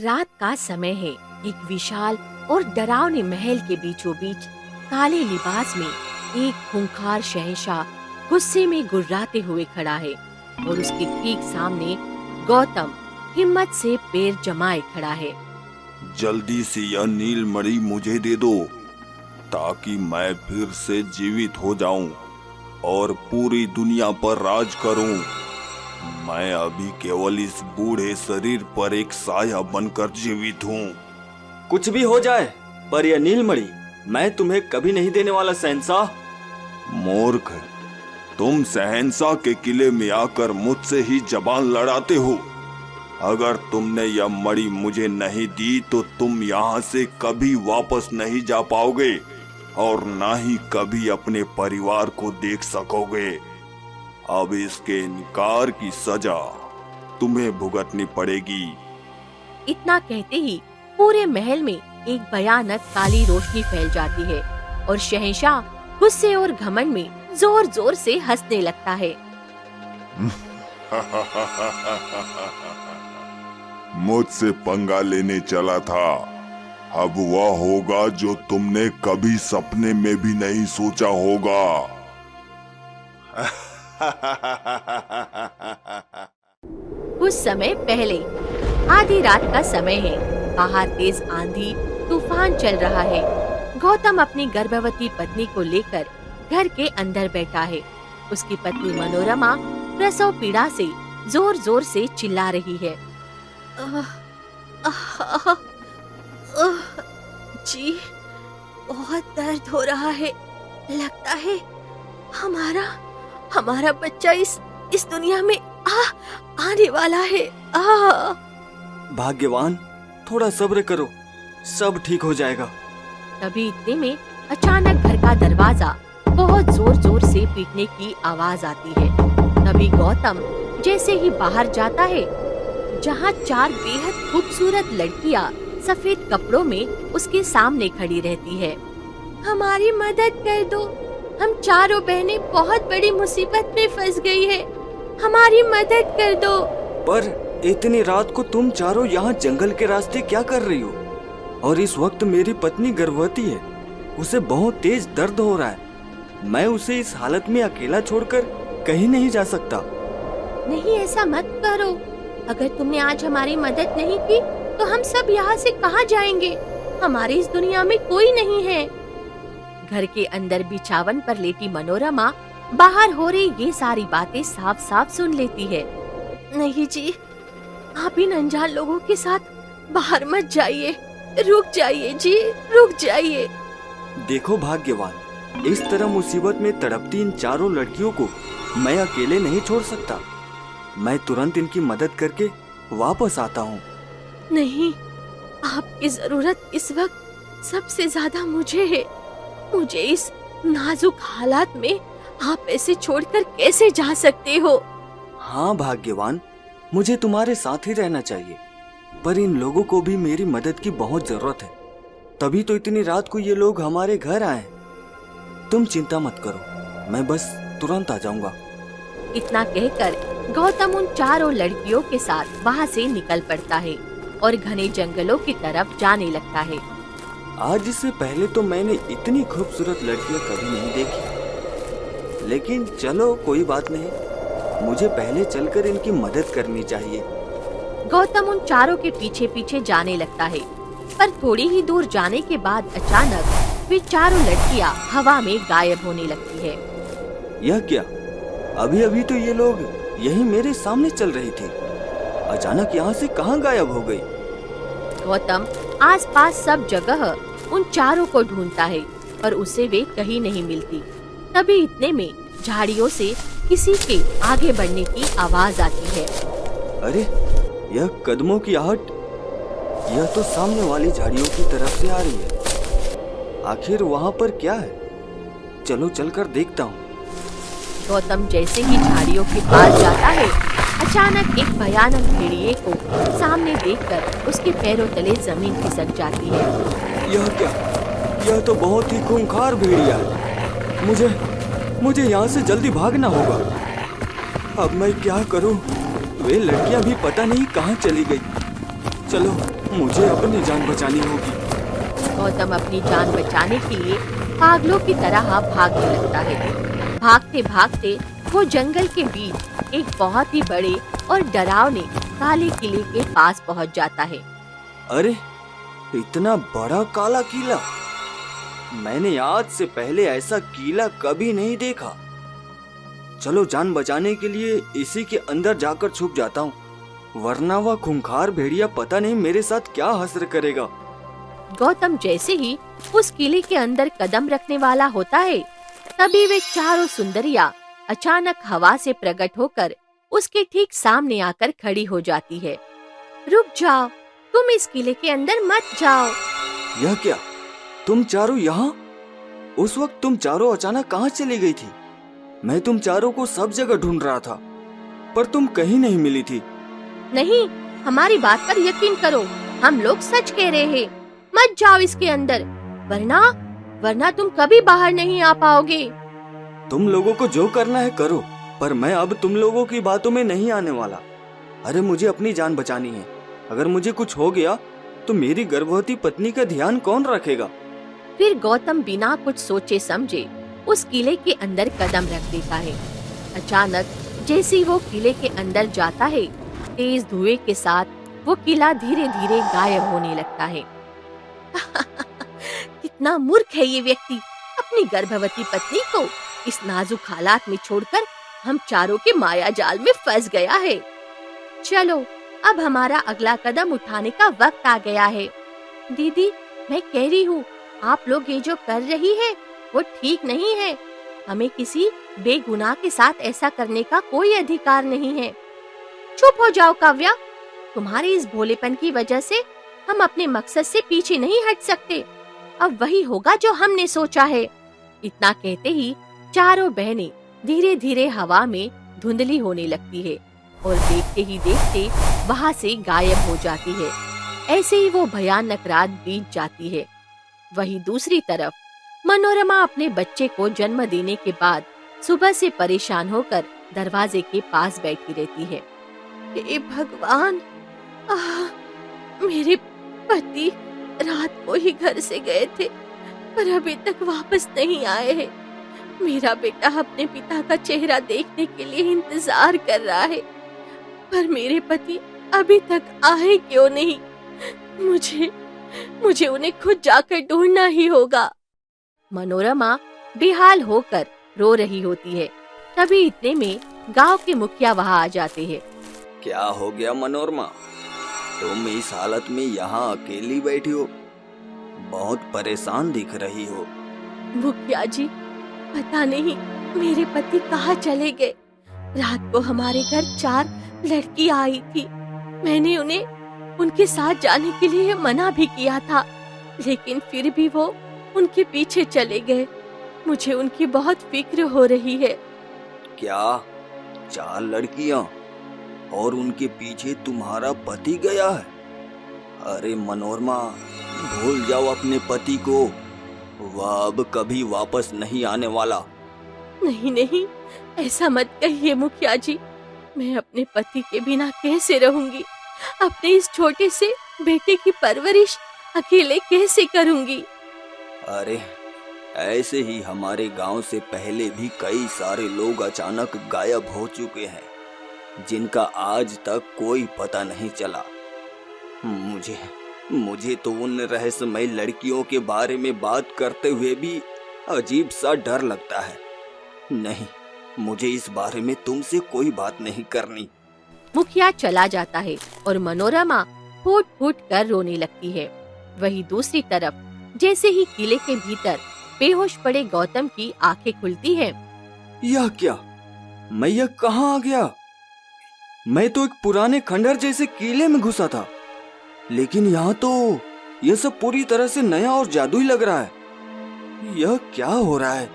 रात का समय है। एक विशाल और डरावने महल के बीचों बीच काले लिबास में एक खूंखार शहंशाह गुस्से में गुर्राते हुए खड़ा है और उसके ठीक सामने गौतम हिम्मत से पैर जमाए खड़ा है। जल्दी से यह नीलमणि मुझे दे दो ताकि मैं फिर से जीवित हो जाऊं और पूरी दुनिया पर राज करूं। मैं अभी केवल इस बूढ़े शरीर पर एक साया बनकर जीवित हूं। कुछ भी हो जाए पर यह नीलमणि मैं तुम्हें कभी नहीं देने वाला शहंशाह। मूर्ख, तुम शहंशाह के किले में आकर मुझसे ही जबान लड़ाते हो। अगर तुमने यह मणि मुझे नहीं दी तो तुम यहाँ से कभी वापस नहीं जा पाओगे और ना ही कभी अपने परिवार को देख सकोगे। अब इसके इनकार की सजा तुम्हें भुगतनी पड़ेगी। इतना कहते ही पूरे महल में एक भयानक काली रोशनी फैल जाती है और शहंशाह गुस्से और घमंड में जोर जोर से हंसने लगता है। मुझसे पंगा लेने चला था, अब वह होगा जो तुमने कभी सपने में भी नहीं सोचा होगा। कुछ समय पहले आधी रात का समय है। बाहर तेज आंधी तूफान चल रहा है। गौतम अपनी गर्भवती पत्नी को लेकर घर के अंदर बैठा है। उसकी पत्नी मनोरमा प्रसव पीड़ा से जोर जोर से चिल्ला रही है। जी, बहुत दर्द हो रहा है। लगता है हमारा बच्चा इस दुनिया में आने वाला है। भाग्यवान, थोड़ा सब्र करो, सब ठीक हो जाएगा। तभी इतने में अचानक घर का दरवाजा बहुत जोर जोर से पीटने की आवाज आती है। तभी गौतम जैसे ही बाहर जाता है, जहाँ 4 बेहद खूबसूरत लड़कियाँ सफेद कपड़ों में उसके सामने खड़ी रहती है। हमारी मदद कर दो, हम चारों बहनें बहुत बड़ी मुसीबत में फंस गई है, हमारी मदद कर दो। पर इतनी रात को तुम चारों यहाँ जंगल के रास्ते क्या कर रही हो? और इस वक्त मेरी पत्नी गर्भवती है, उसे बहुत तेज दर्द हो रहा है। मैं उसे इस हालत में अकेला छोड़कर कहीं नहीं जा सकता। नहीं, ऐसा मत करो। अगर तुमने आज हमारी मदद नहीं की तो हम सब यहाँ से कहाँ जाएंगे? हमारी इस दुनिया में कोई नहीं है। घर के अंदर बिछावन पर लेटी मनोरमा बाहर हो रही ये सारी बातें साफ साफ सुन लेती है। नहीं जी, आप इन अनजान लोगों के साथ बाहर मत जाइए, रुक जाइए जी, रुक जाइए। देखो भाग्यवान, इस तरह मुसीबत में तड़पती इन चारों लड़कियों को मैं अकेले नहीं छोड़ सकता। मैं तुरंत इनकी मदद करके वापस आता हूँ। नहीं, आपकी जरूरत इस वक्त सबसे ज्यादा मुझे है। मुझे इस नाजुक हालात में आप ऐसे छोड़कर कैसे जा सकते हो? हाँ भाग्यवान, मुझे तुम्हारे साथ ही रहना चाहिए, पर इन लोगों को भी मेरी मदद की बहुत जरूरत है। तभी तो इतनी रात को ये लोग हमारे घर आए। तुम चिंता मत करो, मैं बस तुरंत आ जाऊंगा। इतना कहकर गौतम उन चारों लड़कियों के साथ वहाँ से निकल पड़ता है और घने जंगलों की तरफ जाने लगता है। आज से पहले तो मैंने इतनी खूबसूरत लड़कियां कभी नहीं देखी, लेकिन चलो कोई बात नहीं, मुझे पहले चलकर इनकी मदद करनी चाहिए। गौतम उन चारों के पीछे पीछे जाने लगता है, पर थोड़ी ही दूर जाने के बाद अचानक वे चारों लड़कियां हवा में गायब होने लगती है। यह क्या? अभी अभी तो ये लोग यही मेरे सामने चल रही थी, अचानक यहाँ से कहाँ गायब हो गई? गौतम आसपास सब जगह उन चारों को ढूंढता है पर उसे वे कहीं नहीं मिलती। तभी इतने में झाड़ियों से किसी के आगे बढ़ने की आवाज आती है। अरे, यह कदमों की आहट, यह तो सामने वाली झाड़ियों की तरफ से आ रही है। आखिर वहाँ पर क्या है? चलो चलकर देखता हूँ। गौतम जैसे ही झाड़ियों के पास जाता है, अचानक एक भयानक भेड़िए को सामने देखकर उसके पैरों तले जमीन खिसक जाती है। यह क्या? यह तो बहुत ही खूंखार भेड़िया है। मुझे यहाँ से जल्दी भागना होगा। अब मैं क्या करूँ? वे लड़कियाँ भी पता नहीं कहाँ चली गई। चलो मुझे अपनी जान बचानी होगी। गौतम अपनी जान बचाने के लिए पागलों की तरह भागने लगता है। भागते भागते वो जंगल के बीच एक बहुत ही बड़े और डरावने काले किले के पास पहुंच जाता है। अरे, इतना बड़ा काला किला! मैंने आज से पहले ऐसा किला कभी नहीं देखा। चलो, जान बचाने के लिए इसी के अंदर जाकर छुप जाता हूँ, वरना वह खूंखार भेड़िया पता नहीं मेरे साथ क्या हश्र करेगा। गौतम जैसे ही उस किले के अंदर कदम रखने वाला होता है, तभी वे चारों सुंदरियां अचानक हवा से प्रकट होकर उसके ठीक सामने आकर खड़ी हो जाती है। रुक जाओ, तुम इस किले के अंदर मत जाओ। यह क्या? तुम चारों यहाँ? उस वक्त तुम चारों अचानक कहाँ चली गई थी? मैं तुम चारों को सब जगह ढूंढ रहा था, पर तुम कहीं नहीं मिली थी। नहीं, हमारी बात पर यकीन करो, हम लोग सच कह रहे हैं। मत जाओ इसके अंदर, वरना तुम कभी बाहर नहीं आ पाओगे। तुम लोगों को जो करना है करो, पर मैं अब तुम लोगों की बातों में नहीं आने वाला। अरे, मुझे अपनी जान बचानी है। अगर मुझे कुछ हो गया तो मेरी गर्भवती पत्नी का ध्यान कौन रखेगा? फिर गौतम बिना कुछ सोचे समझे उस किले के अंदर कदम रख देता है। अचानक जैसे ही वो किले के अंदर जाता है, तेज धुएं के साथ वो किला धीरे धीरे गायब होने लगता है। कितना मूर्ख है ये व्यक्ति, अपनी गर्भवती पत्नी को इस नाजुक हालात में छोड़कर हम चारों के माया जाल में फंस गया है। चलो, अब हमारा अगला कदम उठाने का वक्त आ गया है। दीदी, मैं कह रही हूँ, आप लोग ये जो कर रही है वो ठीक नहीं है। हमें किसी बेगुनाह के साथ ऐसा करने का कोई अधिकार नहीं है। चुप हो जाओ काव्या, तुम्हारे इस भोलेपन की वजह से हम अपने मकसद से पीछे नहीं हट सकते। अब वही होगा जो हमने सोचा है। इतना कहते ही चारों बहनें धीरे धीरे हवा में धुंधली होने लगती है और देखते ही देखते वहाँ से गायब हो जाती है। ऐसे ही वो भयानक रात बीत जाती है। वहीं दूसरी तरफ मनोरमा अपने बच्चे को जन्म देने के बाद सुबह से परेशान होकर दरवाजे के पास बैठी रहती है। हे भगवान, मेरे पति रात को ही घर से गए थे, पर अभी तक वापस नहीं आए हैं। मेरा बेटा अपने पिता का चेहरा देखने के लिए इंतजार कर रहा है, पर मेरे पति अभी तक आए क्यों नहीं? मुझे उन्हें खुद जाकर ढूंढना ही होगा। मनोरमा बेहाल होकर रो रही होती है। तभी इतने में गांव के मुखिया वहां आ जाते हैं। क्या हो गया मनोरमा? तुम इस हालत में यहाँ अकेली बैठी हो, बहुत परेशान दिख रही हो। मुखिया जी, पता नहीं मेरे पति कहाँ चले गए। रात को हमारे घर 4 लड़कियां आई थी। मैंने उन्हें उनके साथ जाने के लिए मना भी किया था, लेकिन फिर भी वो उनके पीछे चले गए। मुझे उनकी बहुत फिक्र हो रही है। क्या 4 लड़कियां और उनके पीछे तुम्हारा पति गया है? अरे मनोरमा, भूल जाओ अपने पति को, वह अब कभी वापस नहीं आने वाला। नहीं, ऐसा मत कहिए मुखिया जी। मैं अपने पति के बिना कैसे रहूंगी? अपने इस छोटे से बेटे की परवरिश अकेले कैसे करूंगी? अरे, ऐसे ही हमारे गांव से पहले भी कई सारे लोग अचानक गायब हो चुके हैं, जिनका आज तक कोई पता नहीं चला। मुझे तो उन रहस्यमय लड़कियों के बारे में बात करते हुए भी अजीब सा डर लगता है। नहीं, मुझे इस बारे में तुमसे कोई बात नहीं करनी। मुखिया चला जाता है और मनोरमा फूट फूट कर रोने लगती है। वहीं दूसरी तरफ जैसे ही किले के भीतर बेहोश पड़े गौतम की आंखें खुलती हैं। यह क्या? मैं यह कहाँ आ गया? मैं तो एक पुराने खंडहर जैसे किले में घुसा था, लेकिन यहाँ तो यह सब पूरी तरह से नया और जादुई लग रहा है। यह क्या हो रहा है?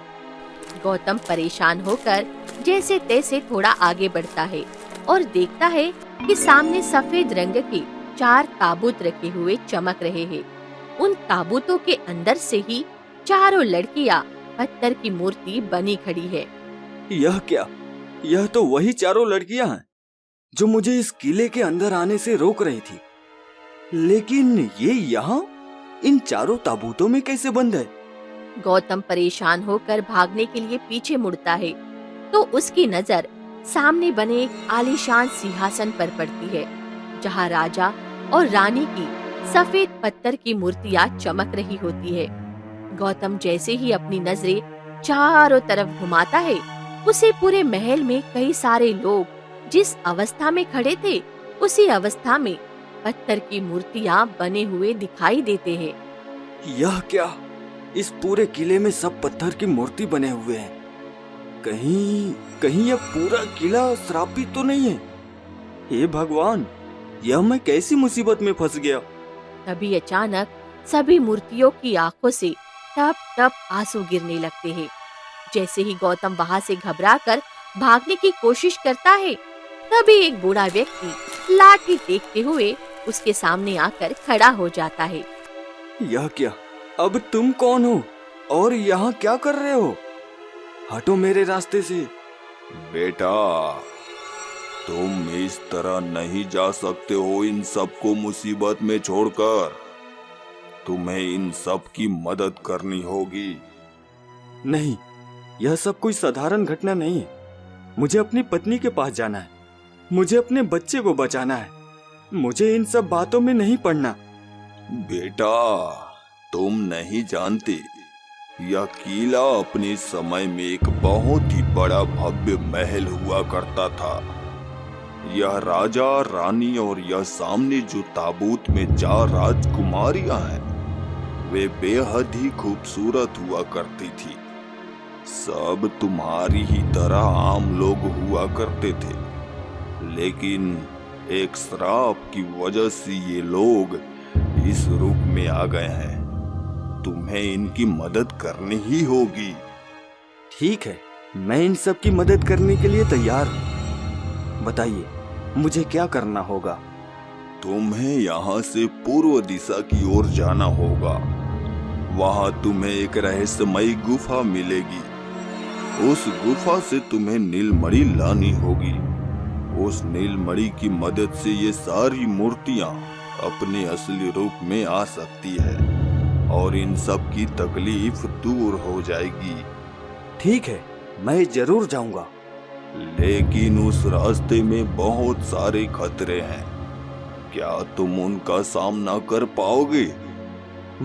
गौतम परेशान होकर जैसे तैसे थोड़ा आगे बढ़ता है और देखता है कि सामने सफेद रंग के 4 ताबूत रखे हुए चमक रहे हैं। उन ताबूतों के अंदर से ही चारों लड़कियां पत्थर की मूर्ति बनी खड़ी है। यह क्या? यह तो वही चारों लड़कियां हैं जो मुझे इस किले के अंदर आने से रोक रही थी। लेकिन ये यहाँ इन चारों ताबूतों में कैसे बंद है? गौतम परेशान होकर भागने के लिए पीछे मुड़ता है तो उसकी नजर सामने बने एक आलीशान सिंहासन पर पड़ती है, जहाँ राजा और रानी की सफेद पत्थर की मूर्तियां चमक रही होती है। गौतम जैसे ही अपनी नजरें चारों तरफ घुमाता है, उसे पूरे महल में कई सारे लोग जिस अवस्था में खड़े थे, उसी अवस्था में पत्थर की मूर्तियां बने हुए दिखाई देते हैं। यह क्या? इस पूरे किले में सब पत्थर की मूर्ति बने हुए हैं। कहीं यह पूरा किला श्रापित तो नहीं है? हे भगवान, यह मैं कैसी मुसीबत में फंस गया। तभी अचानक सभी मूर्तियों की आंखों से टप टप आंसू गिरने लगते हैं। जैसे ही गौतम वहां से घबराकर भागने की कोशिश करता है, तभी एक बूढ़ा व्यक्ति लाठी टेकते हुए उसके सामने आकर खड़ा हो जाता है। यह क्या? अब तुम कौन हो और यहाँ क्या कर रहे हो? हटो मेरे रास्ते से। बेटा, तुम इस तरह नहीं जा सकते हो इन सबको मुसीबत में छोड़कर। तुम्हें इन सब की मदद करनी होगी। नहीं, यह सब कोई साधारण घटना नहीं है। मुझे अपनी पत्नी के पास जाना है। मुझे अपने बच्चे को बचाना है। मुझे इन सब बातों में नहीं पड़ना। बेटा, तुम नहीं जानते, यह किला अपने समय में एक बहुत ही बड़ा भव्य महल हुआ करता था। यह राजा, रानी और यह सामने जो ताबूत में 4 राजकुमारियां हैं, वे बेहद ही खूबसूरत हुआ करती थी। सब तुम्हारी ही तरह आम लोग हुआ करते थे, लेकिन एक श्राप की वजह से ये लोग इस रूप में आ गए हैं। तुम्हें इनकी मदद करनी ही होगी। ठीक है, मैं इन सब की मदद करने के लिए तैयार हूँ। बताइए, मुझे क्या करना होगा? तुम्हें यहाँ से पूर्व दिशा की ओर जाना होगा। वहाँ तुम्हें एक रहस्यमयी गुफा मिलेगी। उस गुफा से तुम्हें नीलमणि लानी होगी। उस नीलमणि की मदद से ये सारी मूर्तियाँ अपने असली रूप में आ सकती है और इन सब की तकलीफ दूर हो जाएगी। ठीक है, मैं जरूर जाऊंगा। लेकिन उस रास्ते में बहुत सारे खतरे हैं। क्या तुम उनका सामना कर पाओगे?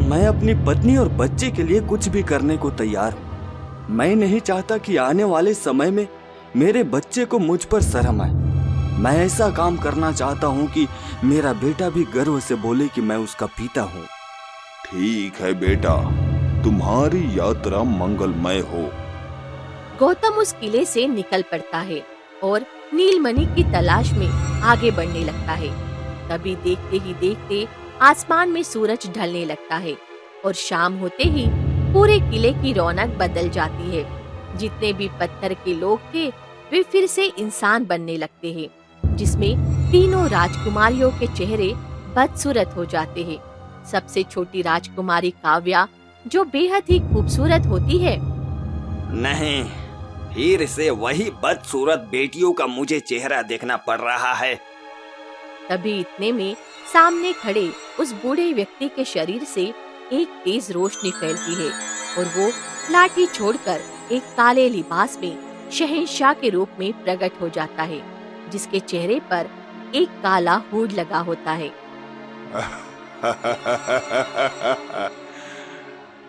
मैं अपनी पत्नी और बच्चे के लिए कुछ भी करने को तैयार हूँ। मैं नहीं चाहता कि आने वाले समय में मेरे बच्चे को मुझ पर शर्म आए। मैं ऐसा काम करना चाहता हूँ कि मेरा बेटा भी गर्व से बोले कि मैं उसका पिता हूँ। ठीक है बेटा, तुम्हारी यात्रा मंगलमय हो। गौतम उस किले से निकल पड़ता है और नीलमणि की तलाश में आगे बढ़ने लगता है। तभी देखते ही देखते आसमान में सूरज ढलने लगता है और शाम होते ही पूरे किले की रौनक बदल जाती है। जितने भी पत्थर के लोग थे, वे फिर से इंसान बनने लगते हैं, जिसमें तीनों राजकुमारियों के चेहरे बदसूरत हो जाते हैं। सबसे छोटी राजकुमारी काव्या, जो बेहद ही खूबसूरत होती है, नहीं, फिर से वही बदसूरत बेटियों का मुझे चेहरा देखना पड़ रहा है। तभी इतने में सामने खड़े उस बूढ़े व्यक्ति के शरीर से एक तेज रोशनी फैलती है और वो लाठी छोड़कर एक काले लिबास में शहंशाह के रूप में प्रकट हो जाता है, जिसके चेहरे पर एक काला हुड लगा होता है।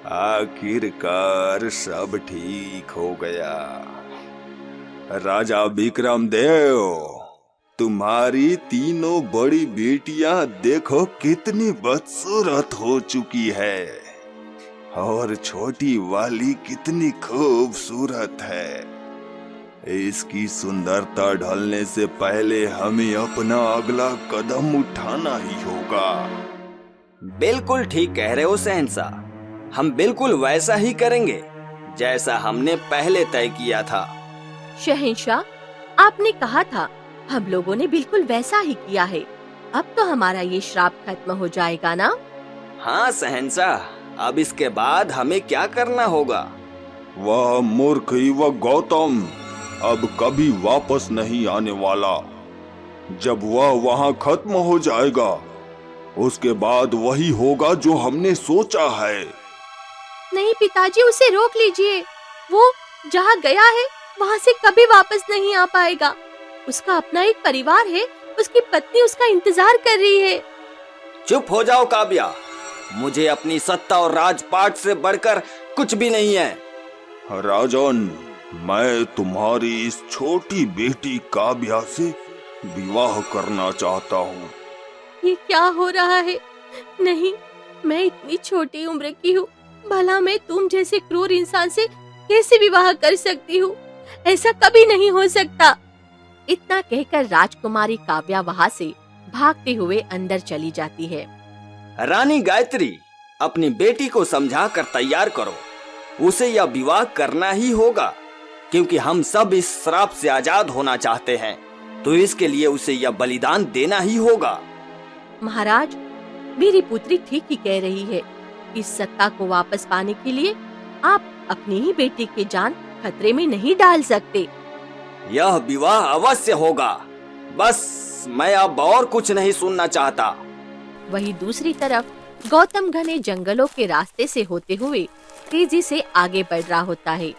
आखिरकार सब ठीक हो गया। राजा विक्रमदेव, तुम्हारी तीनों बड़ी बेटियां देखो कितनी बदसूरत हो चुकी है और छोटी वाली कितनी खूबसूरत है। इसकी सुंदरता ढलने से पहले हमें अपना अगला कदम उठाना ही होगा। बिल्कुल ठीक कह रहे हो शहंशाह, हम बिल्कुल वैसा ही करेंगे जैसा हमने पहले तय किया था। शहंशाह, आपने कहा था, हम लोगों ने बिल्कुल वैसा ही किया है। अब तो हमारा ये श्राप खत्म हो जाएगा ना? हाँ शहंशाह, अब इसके बाद हमें क्या करना होगा? वह मूर्ख युवक गौतम अब कभी वापस नहीं आने वाला। जब वह वहाँ खत्म हो जाएगा, उसके बाद वही होगा जो हमने सोचा है। नहीं पिताजी, उसे रोक लीजिए। वो जहाँ गया है वहाँ से कभी वापस नहीं आ पाएगा। उसका अपना एक परिवार है, उसकी पत्नी उसका इंतजार कर रही है। चुप हो जाओ काव्या, मुझे अपनी सत्ता और राजपाट से बढ़कर कुछ भी नहीं है। राजन, मैं तुम्हारी इस छोटी बेटी काव्या से विवाह करना चाहता हूँ। ये क्या हो रहा है? नहीं, मैं इतनी छोटी उम्र की हूँ, भला मैं तुम जैसे क्रूर इंसान से कैसे विवाह कर सकती हूँ? ऐसा कभी नहीं हो सकता। इतना कहकर राजकुमारी काव्या वहाँ से भागते हुए अंदर चली जाती है। रानी गायत्री, अपनी बेटी को समझा कर तैयार करो। उसे यह विवाह करना ही होगा, क्योंकि हम सब इस श्राप से आजाद होना चाहते हैं, तो इसके लिए उसे यह बलिदान देना ही होगा। महाराज, मेरी पुत्री ठीक ही कह रही है। इस सत्ता को वापस पाने के लिए आप अपनी ही बेटी की जान खतरे में नहीं डाल सकते। यह विवाह अवश्य होगा, बस मैं अब और कुछ नहीं सुनना चाहता। वहीं दूसरी तरफ गौतम घने जंगलों के रास्ते से होते हुए तेजी से आगे बढ़ रहा होता है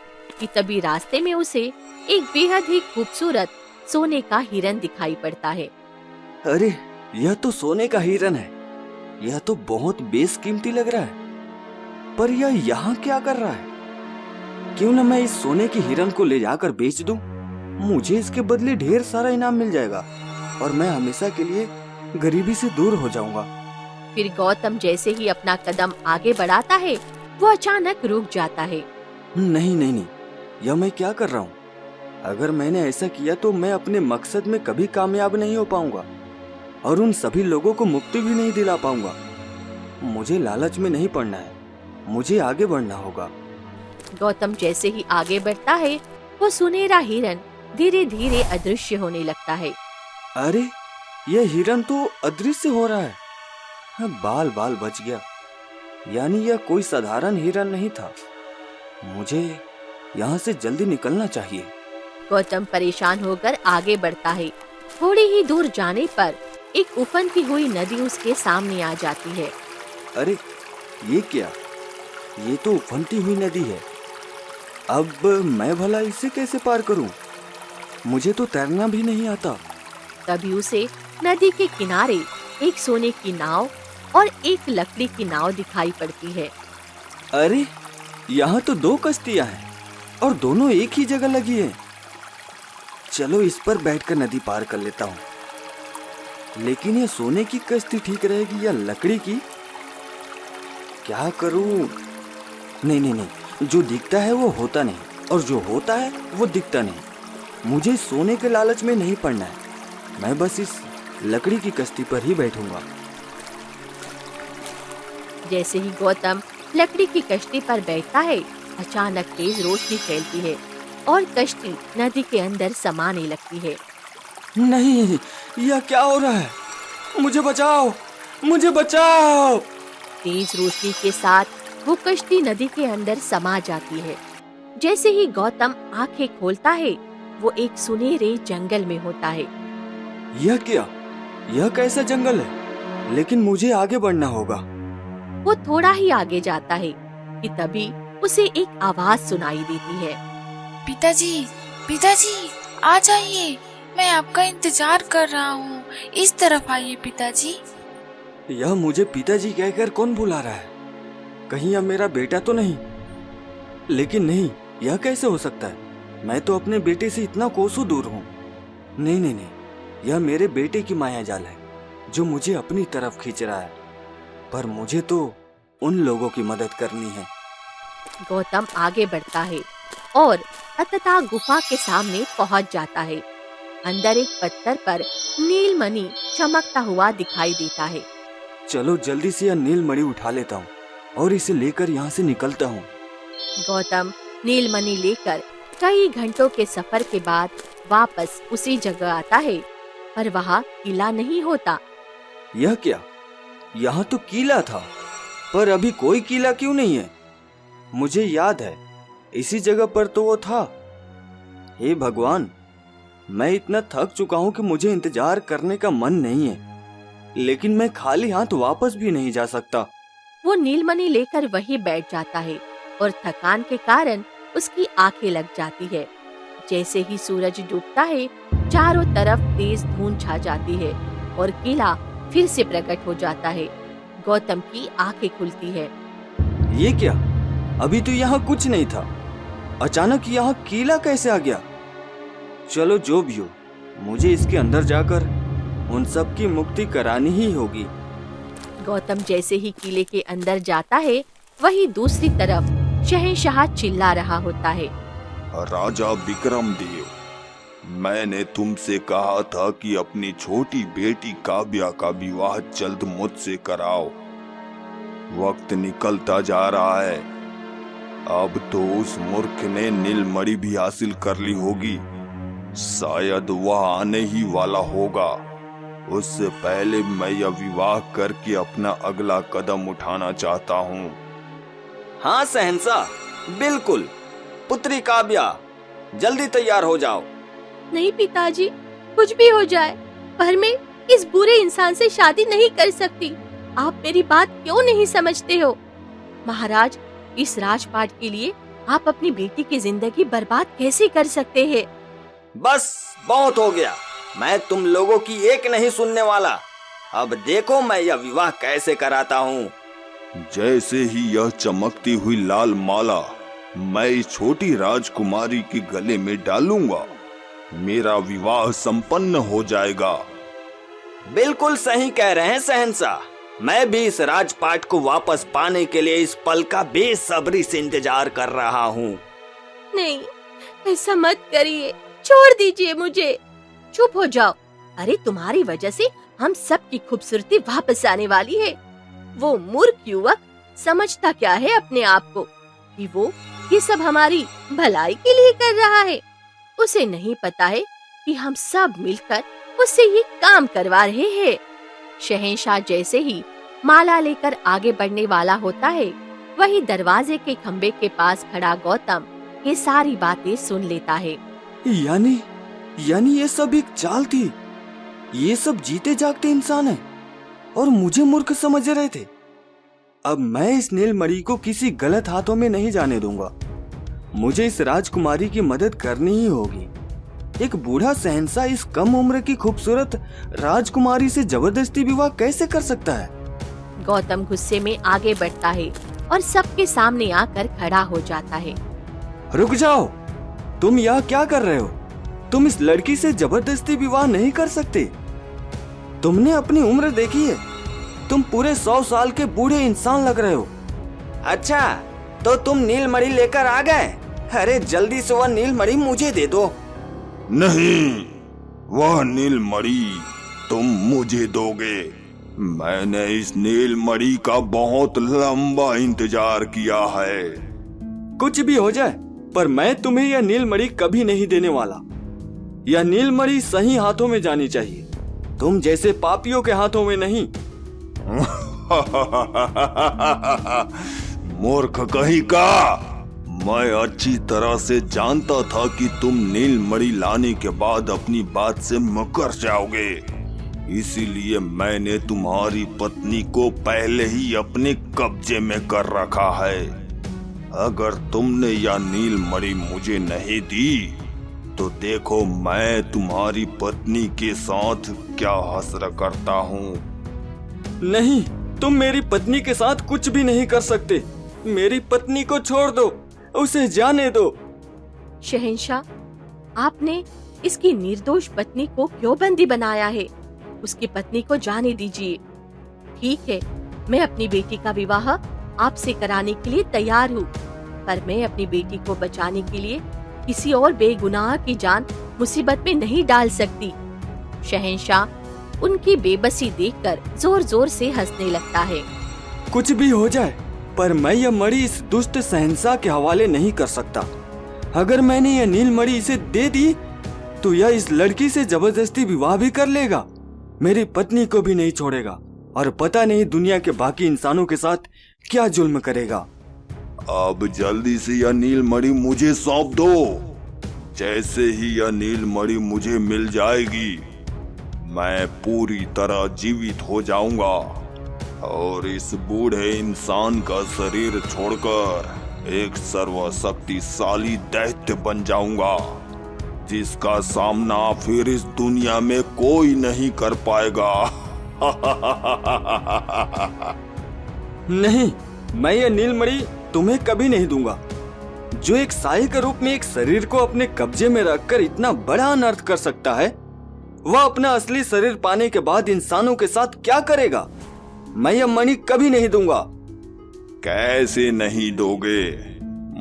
कि तभी रास्ते में उसे एक बेहद ही खूबसूरत सोने का हिरन दिखाई पड़ता है। अरे, यह तो सोने का हिरन है। यह तो बहुत बेशकीमती लग रहा है, पर यह यहाँ क्या कर रहा है? क्यों न मैं इस सोने के हिरन को ले जाकर बेच दूं? मुझे इसके बदले ढेर सारा इनाम मिल जाएगा और मैं हमेशा के लिए गरीबी से दूर हो जाऊंगा। फिर गौतम जैसे ही अपना कदम आगे बढ़ाता है, वो अचानक रुक जाता है। नहीं नहीं नहीं, यह मैं क्या कर रहा हूँ? अगर मैंने ऐसा किया तो मैं अपने मकसद में कभी कामयाब नहीं हो पाऊंगा और उन सभी लोगों को मुक्ति भी नहीं दिला पाऊंगा। मुझे लालच में नहीं पड़ना है, मुझे आगे बढ़ना होगा। गौतम जैसे ही आगे बढ़ता है, वो सुनहरा हिरन धीरे धीरे अदृश्य होने लगता है। अरे, यह हिरन तो अदृश्य हो रहा है। बाल बाल बच गया, यानी यह कोई साधारण हिरन नहीं था। मुझे यहाँ से जल्दी निकलना चाहिए। गौतम परेशान होकर आगे बढ़ता है। थोड़ी ही दूर जाने पर एक उफनती हुई नदी उसके सामने आ जाती है। अरे, ये क्या? ये तो उफनती हुई नदी है। अब मैं भला इसे कैसे पार करूं? मुझे तो तैरना भी नहीं आता। तभी उसे नदी के किनारे एक सोने की नाव और एक लकड़ी की नाव दिखाई पड़ती है। अरे, यहाँ तो दो कश्तियाँ हैं और दोनों एक ही जगह लगी हैं। चलो इस पर बैठकर नदी पार कर लेता हूँ। लेकिन ये सोने की कश्ती ठीक रहेगी या लकड़ी की? क्या करूँ? नहीं नहीं नहीं, जो दिखता है वो होता नहीं और जो होता है वो दिखता नहीं। मुझे सोने के लालच में नहीं पड़ना है। मैं बस इस लकड़ी की कश्ती पर ही बैठूंगा। जैसे ही गौतम लकड़ी की कश्ती पर बैठता है, अचानक तेज रोशनी फैलती है और कश्ती नदी के अंदर समाने लगती है। नहीं, यह क्या हो रहा है? मुझे बचाओ, मुझे बचाओ। तेज रोशनी के साथ वो कश्ती नदी के अंदर समा जाती है। जैसे ही गौतम आंखें खोलता है, वो एक सुनहरे जंगल में होता है। यह क्या? यह कैसा जंगल है? लेकिन मुझे आगे बढ़ना होगा। वो थोड़ा ही आगे जाता है कि तभी उसे एक आवाज सुनाई देती है। पिताजी, पिताजी, आ जाइए, मैं आपका इंतजार कर रहा हूँ। इस तरफ आइए पिताजी। यह मुझे पिताजी कहकर कौन बुला रहा है? कहीं यह मेरा बेटा तो नहीं? लेकिन नहीं, यह कैसे हो सकता है? मैं तो अपने बेटे से इतना कोसों दूर हूँ। नहीं नहीं नहीं, यह मेरे बेटे की माया जाल है जो मुझे अपनी तरफ खींच रहा है। पर मुझे तो उन लोगों की मदद करनी है। गौतम आगे बढ़ता है और अंततः गुफा के सामने पहुंच जाता है। अंदर एक पत्थर पर नीलमणि चमकता हुआ दिखाई देता है। चलो जल्दी से यह नीलमणि उठा लेता हूँ और इसे लेकर यहाँ से निकलता हूँ। गौतम नीलमणि लेकर कई घंटों के सफर के बाद वापस उसी जगह आता है, पर वहाँ किला नहीं होता। यह क्या? यहाँ तो किला था, पर अभी कोई किला क्यों नहीं है? मुझे याद है, इसी जगह पर तो वो था। हे भगवान, मैं इतना थक चुका हूँ कि मुझे इंतजार करने का मन नहीं है। लेकिन मैं खाली हाथ वापस भी नहीं जा सकता। वो नीलमणि लेकर वहीं बैठ जाता है और थकान के कारण उसकी आंखें लग जाती है। जैसे ही सूरज डूबता है, चारों तरफ तेज धुंध छा जाती है और किला फिर से प्रकट हो जाता है। गौतम की आंखें खुलती है। ये क्या? अभी तो यहाँ कुछ नहीं था, अचानक यहाँ किला कैसे आ गया? चलो जो भी हो, मुझे इसके अंदर जाकर उन सब की मुक्ति करानी ही होगी। गौतम जैसे ही किले के अंदर जाता है, वहीं दूसरी तरफ शहंशाह चिल्ला रहा होता है। राजा विक्रमदेव, मैंने तुमसे कहा था कि अपनी छोटी बेटी काव्या का विवाह जल्द मुझसे कराओ। वक्त निकलता जा रहा है। अब तो उस मूर्ख ने नीलमणि भी हासिल कर ली होगी। शायद वह आने ही वाला होगा। उससे पहले मैं यह विवाह करके अपना अगला कदम उठाना चाहता हूँ। हाँ शहंशाह, बिल्कुल। पुत्री काव्या, जल्दी तैयार हो जाओ। नहीं पिताजी, कुछ भी हो जाए, पर मैं इस बुरे इंसान से शादी नहीं कर सकती। आप मेरी बात क्यों नहीं समझते हो? महाराज, इस राजपाट के लिए आप अपनी बेटी की जिंदगी बर्बाद कैसे कर सकते हैं? बस बहुत हो गया। मैं तुम लोगों की एक नहीं सुनने वाला। अब देखो मैं यह विवाह कैसे कराता हूँ। जैसे ही यह चमकती हुई लाल माला मैं इस छोटी राजकुमारी के गले में डालूंगा, मेरा विवाह संपन्न हो जाएगा। बिल्कुल सही कह रहे हैं शहंशाह। मैं भी इस राजपाट को वापस पाने के लिए इस पल का बेसब्री से इंतजार कर रहा हूँ। नहीं, ऐसा मत करिए, छोड़ दीजिए मुझे। चुप हो जाओ। अरे तुम्हारी वजह से हम सब की खूबसूरती वापस आने वाली है। वो मूर्ख युवक समझता क्या है अपने आप को कि वो ये सब हमारी भलाई के लिए कर रहा है। उसे नहीं पता है कि हम सब मिलकर उससे ये काम करवा रहे हैं। शहंशाह जैसे ही माला लेकर आगे बढ़ने वाला होता है, वही दरवाजे के खंबे के पास खड़ा गौतम ये सारी बातें सुन लेता है। यानी ये सब एक चाल थी। ये सब जीते जागते इंसान हैं और मुझे मूर्ख समझ रहे थे। अब मैं इस नीलमणि को किसी गलत हाथों में नहीं जाने दूंगा। मुझे इस राजकुमारी की मदद करनी ही होगी। एक बूढ़ा शहंशाह इस कम उम्र की खूबसूरत राजकुमारी से जबरदस्ती विवाह कैसे कर सकता है? गौतम गुस्से में आगे बढ़ता है और सबके सामने आकर खड़ा हो जाता है। रुक जाओ, तुम यहाँ क्या कर रहे हो? तुम इस लड़की से जबरदस्ती विवाह नहीं कर सकते। तुमने अपनी उम्र देखी है। तुम पूरे 100 साल के बूढ़े इंसान लग रहे हो। अच्छा, तो तुम नीलमणि लेकर आ गए? अरे जल्दी से वह नीलमणि मुझे दे दो। नहीं, वह नीलमणि तुम मुझे दोगे। मैंने इस नीलमणि का बहुत लंबा इंतजार किया है। कुछ भी हो जाए, पर मैं तुम्हें यह नीलमणि कभी नहीं देने वाला। यह नीलमणि सही हाथों में जानी चाहिए, तुम जैसे पापियों के हाथों में नहीं। मूर्ख कहीं का! मैं अच्छी तरह से जानता था कि तुम नीलमणि लाने के बाद अपनी बात से मुकर जाओगे। इसीलिए मैंने तुम्हारी पत्नी को पहले ही अपने कब्जे में कर रखा है। अगर तुमने यह नीलमणि मुझे नहीं दी तो देखो मैं तुम्हारी पत्नी के साथ क्या हसर करता हूँ। नहीं, तुम मेरी पत्नी के साथ कुछ भी नहीं कर सकते। मेरी पत्नी को छोड़ दो, उसे जाने दो। शहंशाह, आपने इसकी निर्दोष पत्नी को क्यों बंदी बनाया है? उसकी पत्नी को जाने दीजिए। ठीक है, मैं अपनी बेटी का विवाह आपसे कराने के लिए तैयार हूँ, पर मैं अपनी बेटी को बचाने के लिए किसी और बेगुनाह की जान मुसीबत में नहीं डाल सकती। शहंशाह उनकी बेबसी देखकर जोर जोर से हंसने लगता है। कुछ भी हो जाए, पर मैं यह मणि इस दुष्ट शहंशाह के हवाले नहीं कर सकता। अगर मैंने यह नीलमणि इसे दे दी तो यह इस लड़की से जबरदस्ती विवाह भी कर लेगा, मेरी पत्नी को भी नहीं छोड़ेगा और पता नहीं दुनिया के बाकी इंसानों के साथ क्या जुल्म करेगा। अब जल्दी से यह नीलमणि मुझे सौंप दो। जैसे ही यह नीलमणि मुझे मिल जाएगी मैं पूरी तरह जीवित हो जाऊंगा और इस बूढ़े इंसान का शरीर छोड़कर एक सर्वशक्तिशाली दैत्य बन जाऊंगा, जिसका सामना फिर इस दुनिया में कोई नहीं कर पाएगा। नहीं, मैं ये नीलमणि तुम्हें कभी नहीं दूंगा। जो एक साये के रूप में एक शरीर को अपने कब्जे में रखकर इतना बड़ा अनर्थ कर सकता है, वह अपना असली शरीर पाने के बाद इंसानों के साथ क्या करेगा? मैं यह मणि कभी नहीं दूंगा। कैसे नहीं दोगे?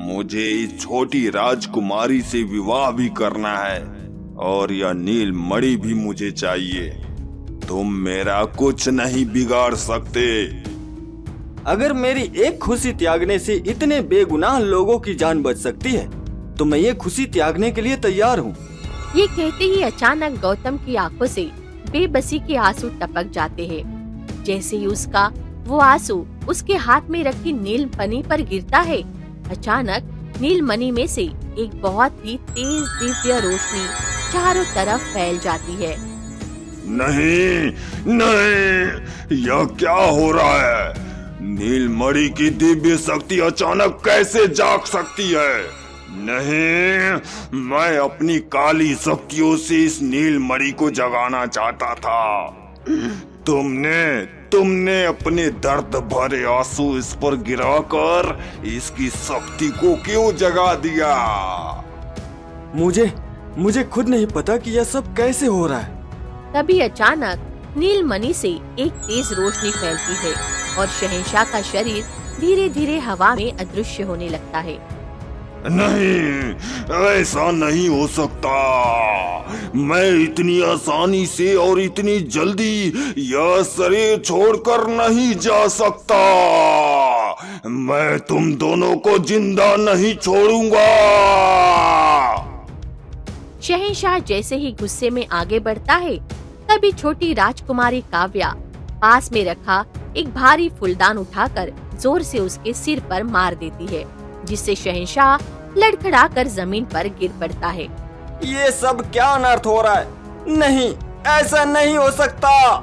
मुझे इस छोटी राजकुमारी से विवाह भी करना है और यह नीलमणि भी मुझे चाहिए। तुम मेरा कुछ नहीं बिगाड़ सकते। अगर मेरी एक खुशी त्यागने से इतने बेगुनाह लोगों की जान बच सकती है, तो मैं ये खुशी त्यागने के लिए तैयार हूँ। ये कहते ही अचानक गौतम की आंखों से बेबसी के आंसू टपक जाते हैं। जैसे ही उसका वो आंसू उसके हाथ में रखी नीलमणि पर गिरता है, अचानक नीलमणि में से एक बहुत ही तेज दिव्य रोशनी चारों तरफ फैल जाती है। नहीं नहीं, यह क्या हो रहा है? नीलमणि की दिव्य शक्ति अचानक कैसे जाग सकती है? नहीं, मैं अपनी काली शक्तियों से इस नीलमणि को जगाना चाहता था। तुमने अपने दर्द भरे आंसू इस पर गिराकर इसकी शक्ति को क्यों जगा दिया? मुझे खुद नहीं पता कि यह सब कैसे हो रहा है। तभी अचानक नीलमणि से एक तेज रोशनी फैलती है और शहंशाह का शरीर धीरे धीरे हवा में अदृश्य होने लगता है। नहीं, ऐसा नहीं हो सकता। मैं इतनी आसानी से और इतनी जल्दी यह शरीर छोड़कर नहीं जा सकता। मैं तुम दोनों को जिंदा नहीं छोड़ूंगा। शहंशाह जैसे ही गुस्से में आगे बढ़ता है, तभी छोटी राजकुमारी काव्या पास में रखा एक भारी फूलदान उठाकर जोर से उसके सिर पर मार देती है, जिससे शहंशाह लड़खड़ाकर जमीन पर गिर पड़ता है। ये सब क्या अनर्थ हो रहा है? नहीं, ऐसा नहीं हो सकता।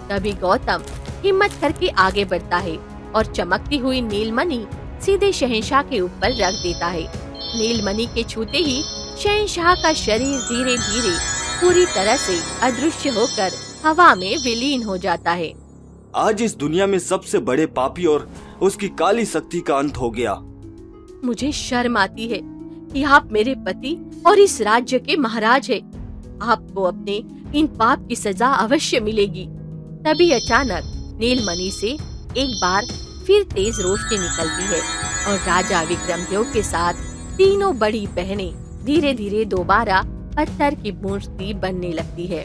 तभी गौतम हिम्मत करके आगे बढ़ता है और चमकती हुई नीलमणि सीधे शहंशाह के ऊपर रख देता है। नीलमणि के छूते ही शहंशाह का शरीर धीरे धीरे पूरी तरह से अदृश्य होकर हवा में विलीन हो जाता है। आज इस दुनिया में सबसे बड़े पापी और उसकी काली शक्ति का अंत हो गया। मुझे शर्म आती है कि आप मेरे पति और इस राज्य के महाराज हैं। आपको अपने इन पाप की सजा अवश्य मिलेगी। तभी अचानक नीलमणि से एक बार फिर तेज रोशनी निकलती है और राजा विक्रमदेव के साथ तीनों बड़ी बहनें धीरे धीरे दोबारा पत्थर की मूर्ति बनने लगती है।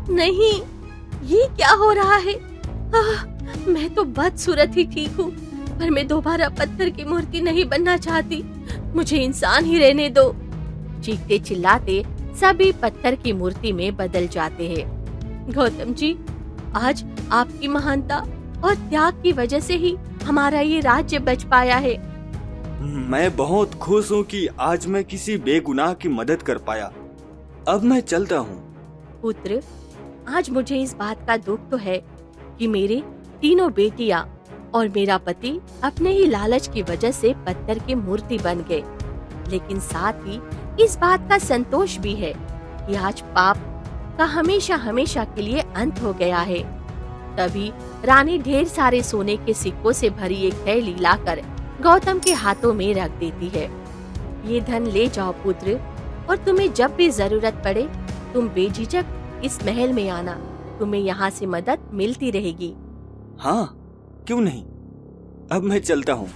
नहीं, ये क्या हो रहा है? मैं तो बदसूरत ही ठीक हूँ, पर मैं दोबारा पत्थर की मूर्ति नहीं बनना चाहती। मुझे इंसान ही रहने दो। चीखते चिल्लाते सभी पत्थर की मूर्ति में बदल जाते हैं। गौतम जी, आज आपकी महानता और त्याग की वजह से ही हमारा ये राज्य बच पाया है। मैं बहुत खुश हूँ कि आज मैं किसी बेगुनाह की मदद कर पाया। अब मैं चलता हूँ। पुत्र, आज मुझे इस बात का दुख तो है कि मेरे तीनों बेटियां और मेरा पति अपने ही लालच की वजह से पत्थर की मूर्ति बन गए, लेकिन साथ ही इस बात का संतोष भी है कि आज पाप का हमेशा हमेशा के लिए अंत हो गया है। तभी रानी ढेर सारे सोने के सिक्कों से भरी एक थैली लाकर गौतम के हाथों में रख देती है। ये धन ले जाओ पुत्र, और तुम्हें जब भी जरूरत पड़े तुम बेझिझक इस महल में आना। तुम्हें यहाँ से मदद मिलती रहेगी। हाँ, क्यों नहीं। अब मैं चलता हूँ।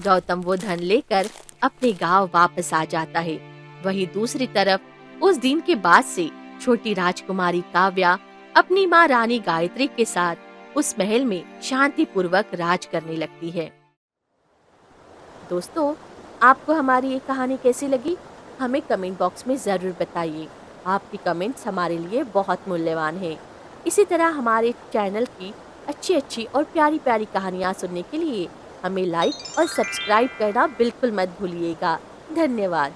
गौतम वो धन लेकर अपने गांव वापस आ जाता है। वहीं दूसरी तरफ उस दिन के बाद से छोटी राजकुमारी काव्या अपनी माँ रानी गायत्री के साथ उस महल में शांति पूर्वक राज करने लगती है। दोस्तों, आपको हमारी ये कहानी कैसी लगी? हमें कमेंट बॉक्स में जरूर बताइए। आपकी कमेंट्स हमारे लिए बहुत मूल्यवान है। इसी तरह हमारे चैनल की अच्छी और प्यारी प्यारी कहानियाँ सुनने के लिए हमें लाइक और सब्सक्राइब करना बिल्कुल मत भूलिएगा। धन्यवाद।